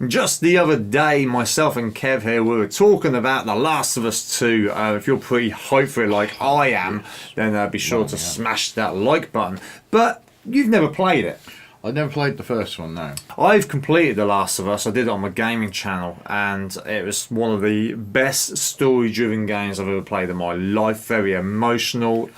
Just the other day, myself and Kev here, we were talking about The Last of Us 2. If you're pretty hyped for it like I am, then be sure to smash that like button. But you've never played it. I never played the first one, no. I've completed The Last of Us. I did it on my gaming channel, and it was one of the best story-driven games I've ever played in my life. Very emotional,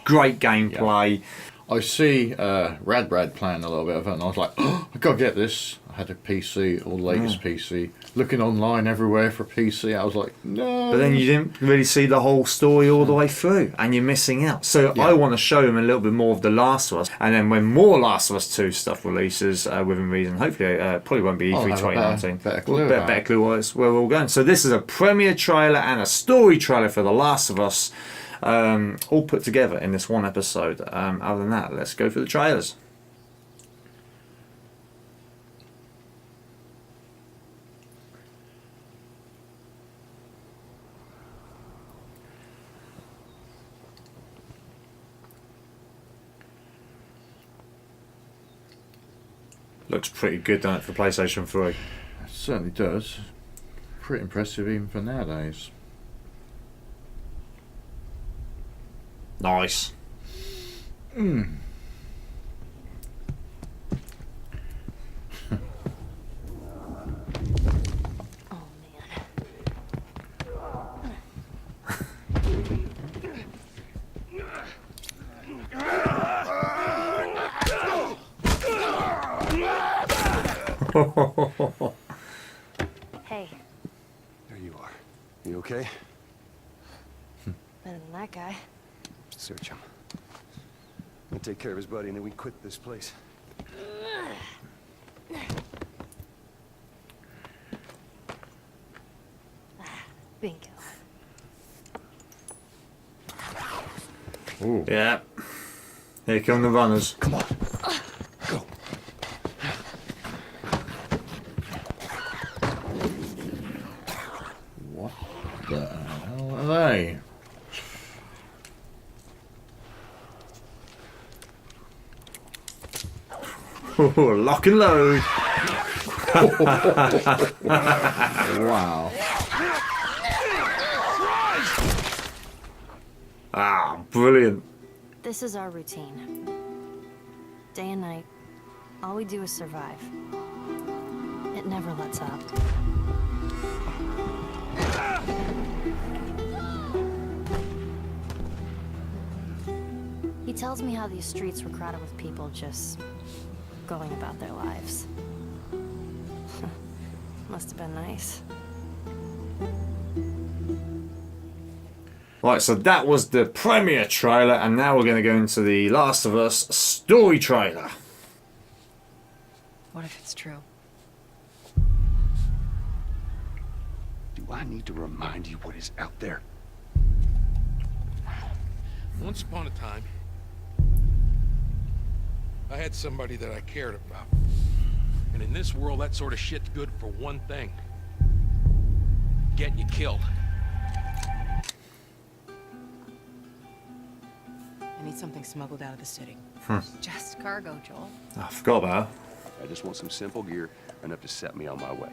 great gameplay. I see Radbrad playing a little bit of it, and I was like, oh, I gotta get this. I had a PC, all the latest PC. Looking online everywhere for PC, I was like, no. But then you didn't really see the whole story all the way through, and you're missing out. So I want to show him a little bit more of The Last of Us, and then when more Last of Us 2 stuff releases within reason, hopefully probably won't be E3 2019. Better clue where we're all going. So this is a premiere trailer and a story trailer for The Last of Us, all put together in this one episode. Other than that, let's go for the trailers. Looks pretty good, doesn't it, for PlayStation 3? It certainly does. Pretty impressive even for nowadays. Nice. Hey. There you are. You okay? Better than that guy. Search him. I'll take care of his buddy and then we quit this place. Bingo. Ooh. Yeah. Here come the runners. Come on. Go. What the hell are they? Lock and load. Wow. Ah, brilliant. This is our routine. Day and night, all we do is survive. It never lets up. He tells me how these streets were crowded with people just going about their lives. Must have been nice. Right, so that was the premiere trailer, and now we're going to go into the Last of Us story trailer. What if it's true? Do I need to remind you what is out there? Once upon a time, I had somebody that I cared about. And in this world, that sort of shit's good for one thing. Getting you killed. I need something smuggled out of the city. Just cargo, Joel. I forgot about her. I just want some simple gear, enough to set me on my way.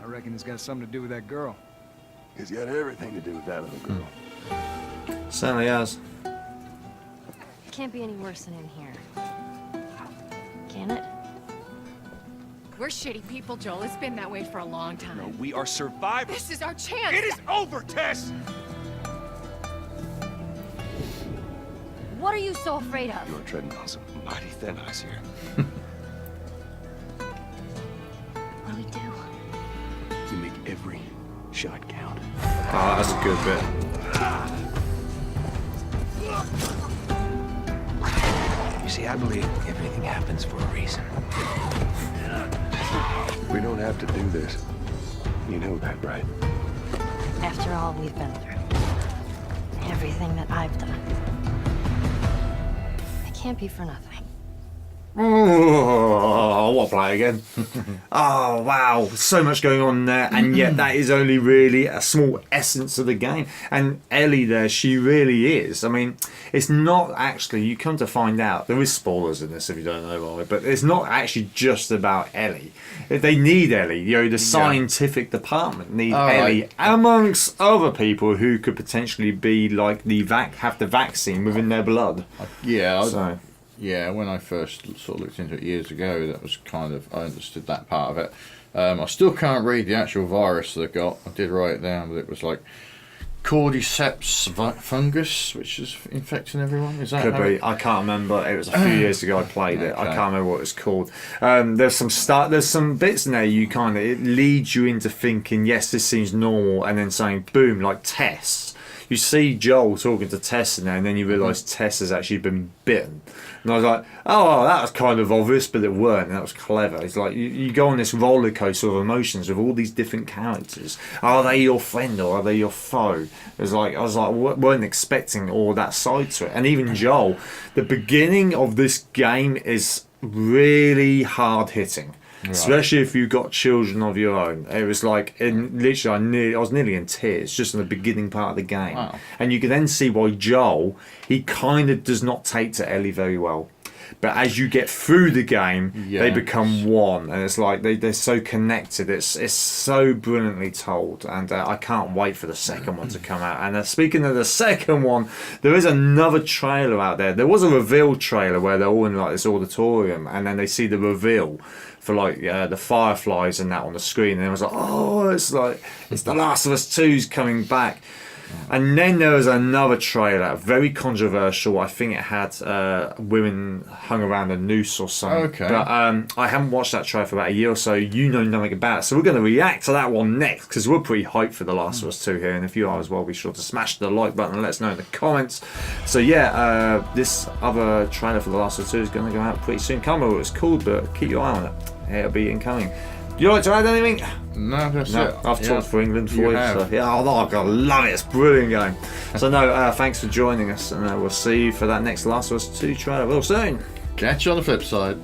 I reckon it's got something to do with that girl. It's got everything to do with that little girl. Certainly has. It can't be any worse than in here. Can it? We're shitty people, Joel. It's been that way for a long time. No, we are survivors. This is our chance. It is over, Tess! What are you so afraid of? You're treading on some mighty thin ice here. What do we do? You make every shot count. Ah, that's a good bit. You see, I believe everything happens for a reason. We don't have to do this. You know that, right? After all we've been through. Everything that I've done. It can't be for nothing. Oh, I want to play again. Oh, wow. So much going on there. And yet that is only really a small essence of the game. And Ellie there, she really is. I mean, it's not actually, you come to find out, there is spoilers in this if you don't know why, but it's not actually just about Ellie. They need Ellie. You know, the scientific department need Ellie amongst other people who could potentially be like have the vaccine within their blood. Yeah, when I first sort of looked into it years ago, that was kind of, I understood that part of it. I still can't read the actual virus they got. I did write it down, but it was like cordyceps fungus, which is infecting everyone. Is that could be? I can't remember. It was a few years ago I played it. I can't remember what it was called. There's some bits in there it leads you into thinking, yes, this seems normal, and then saying, boom, like Tess. You see Joel talking to Tess in there, and then you realise Tess has actually been bitten. And I was like, oh, that was kind of obvious, but it weren't. That was clever. It's like you go on this roller coaster of emotions with all these different characters. Are they your friend or are they your foe? I was like, weren't expecting all that side to it. And even Joel, the beginning of this game is really hard hitting. Right. Especially if you've got children of your own. It was like, literally, I was nearly in tears just in the beginning part of the game. Wow. And you can then see why Joel, he kind of does not take to Ellie very well. But as you get through the game, they become one, and it's like they're so connected. It's so brilliantly told, and I can't wait for the second one to come out. And speaking of the second one, there is another trailer out there. There was a reveal trailer where they're all in like this auditorium, and then they see the reveal for like the fireflies and that on the screen, and it was like, oh, it's The Last of Us 2's coming back. And then there was another trailer, very controversial. I think it had women hung around a noose or something. Okay. But I haven't watched that trailer for about a year or so. You know nothing about it. So we're going to react to that one next, because we're pretty hyped for The Last of Us 2 here. And if you are as well, be sure to smash the like button and let us know in the comments. So yeah, this other trailer for The Last of Us 2 is going to go out pretty soon. Can't remember what it's called, but keep your eye on it. It'll be incoming. Do you like to add anything? No, that's it. I've talked for England for you. So, yeah, I love it. It's a brilliant game. So no, thanks for joining us, and we'll see you for that next Last of Us 2 trailer real soon. Catch you on the flip side.